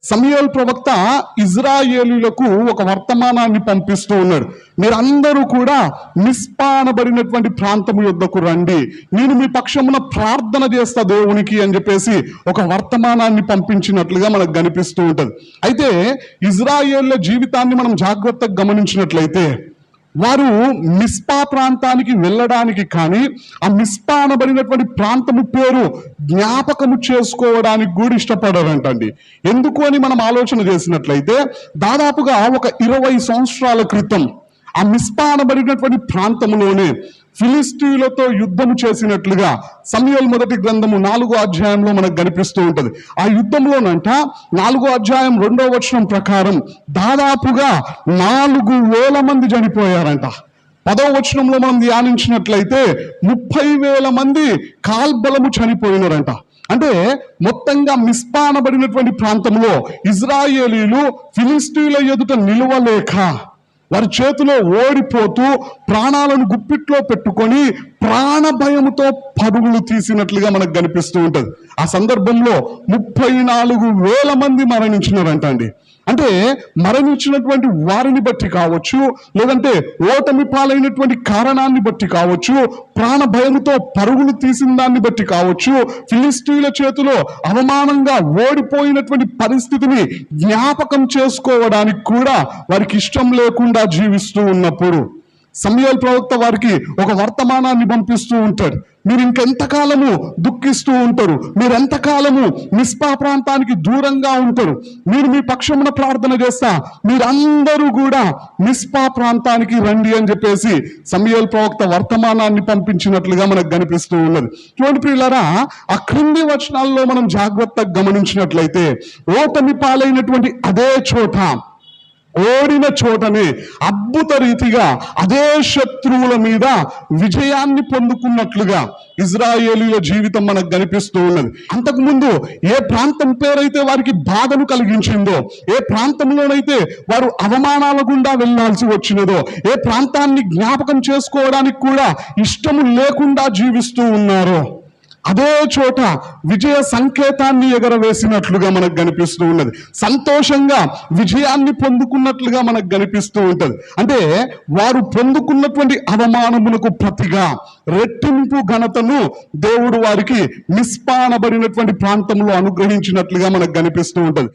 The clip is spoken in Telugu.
సమూయేలు ప్రవక్త ఇజ్రాయేలీయులకు ఒక వర్తమానాన్ని పంపిస్తూ ఉన్నాడు. మీరందరూ కూడా మిస్పా అనబడినటువంటి ప్రాంతము యొద్దకు రండి, నేను మీ పక్షమున ప్రార్థన చేస్తా దేవునికి అని చెప్పేసి ఒక వర్తమానాన్ని పంపించినట్లుగా మనకు కనిపిస్తూ ఉంటది. అయితే ఇజ్రాయేళ్ల జీవితాన్ని మనం జాగ్రత్తగా గమనించినట్లయితే వారు మిస్పా ప్రాంతానికి వెళ్ళడానికి కానీ ఆ మిస్పా అనబడినటువంటి ప్రాంతము పేరు జ్ఞాపకము చేసుకోవడానికి కూడా ఇష్టపడారంటండి. ఎందుకు అని మనం ఆలోచన చేసినట్లయితే దాదాపుగా ఒక 20 సంవత్సరాల క్రితం ఆ మిస్పా అనబడినటువంటి ప్రాంతంలోనే ఫిలిస్తీయులతో యుద్ధము చేసినట్లుగా సమూయేలు మొదటి గ్రంథము 4వ అధ్యాయంలో మనకు కనిపిస్తూ ఉంటది. ఆ యుద్ధంలోనంట 4వ అధ్యాయం 2వ వచనం ప్రకారం దాదాపుగా 4,000 మంది చనిపోయారంట. 10వ వచనంలో మనం ధ్యానించినట్లయితే 30,000 మంది కాల్బలము చనిపోయినారంట. అంటే మొత్తంగా మిస్పా అనబడినటువంటి ప్రాంతంలో ఇజ్రాయేలీలు ఫిలిస్తీయుల ఎదుట నిలువలేక వారి చేతిలో ఓడిపోతూ ప్రాణాలను గుప్పిట్లో పెట్టుకొని ప్రాణ భయముతో పరుగులు తీసినట్లుగా మనకు కనిపిస్తూ ఉంటది. ఆ సందర్భంలో 34,000 మంది మరణించినారంట అండి. అంటే మరణించినటువంటి వారిని బట్టి కావచ్చు, లేదంటే ఓటమి పాలైనటువంటి కారణాన్ని బట్టి కావచ్చు, ప్రాణ భయముతో పరుగులు తీసిన దాన్ని బట్టి కావచ్చు, ఫిలిస్తీయుల చేతిలో అవమానంగా ఓడిపోయినటువంటి పరిస్థితిని జ్ఞాపకం చేసుకోవడానికి కూడా వారికి ఇష్టం లేకుండా జీవిస్తూ ఉన్నప్పుడు సమూయేలు ప్రవక్త వారికి ఒక వర్తమానాన్ని పంపిస్తూ ఉంటాడు. మీరు ఇంకెంతకాలము దుఃఖిస్తూ ఉంటారు, మీరెంతకాలము మిస్పా ప్రాంతానికి దూరంగా ఉంటారు, మీరు మీ పక్షమున ప్రార్థన చేస్తా మీరందరూ కూడా మిస్పా ప్రాంతానికి రండి అని చెప్పేసి సమూయేలు ప్రవక్త వర్తమానాన్ని పంపించినట్లుగా మనకు కనిపిస్తూ ఉన్నది. చూడండి ప్రియులారా, ఆ క్రింది వచనాల్లో మనం జాగ్రత్తగా గమనించినట్లయితే ఓటమి పాలైనటువంటి అదే చోట, ఓడిన చోటనే అద్భుత రీతిగా అదే శత్రువుల మీద విజయాన్ని పొందుకున్నట్లుగా ఇజ్రాయేలీల జీవితం మనకు కనిపిస్తూ ఉన్నది. అంతకుముందు ఏ ప్రాంతం పేరైతే వారికి బాధను కలిగించిందో, ఏ ప్రాంతంలోనైతే వారు అవమానాల గుండా వెళ్లాల్సి వచ్చినదో, ఏ ప్రాంతాన్ని జ్ఞాపకం చేసుకోవడానికి కూడా ఇష్టము లేకుండా జీవిస్తూ ఉన్నారో అదే చోట విజయ సంకేతాన్ని ఎగరవేసినట్లుగా మనకు కనిపిస్తూ ఉన్నది. సంతోషంగా విజయాన్ని పొందుకున్నట్లుగా మనకు కనిపిస్తూ ఉంటది. అంటే వారు పొందుకున్నటువంటి అవమానమునకు ప్రతిగా రెట్టింపు ఘనతను దేవుడు వారికి మిస్పా అనబడినటువంటి ప్రాంతంలో అనుగ్రహించినట్లుగా మనకు కనిపిస్తూ ఉంటది.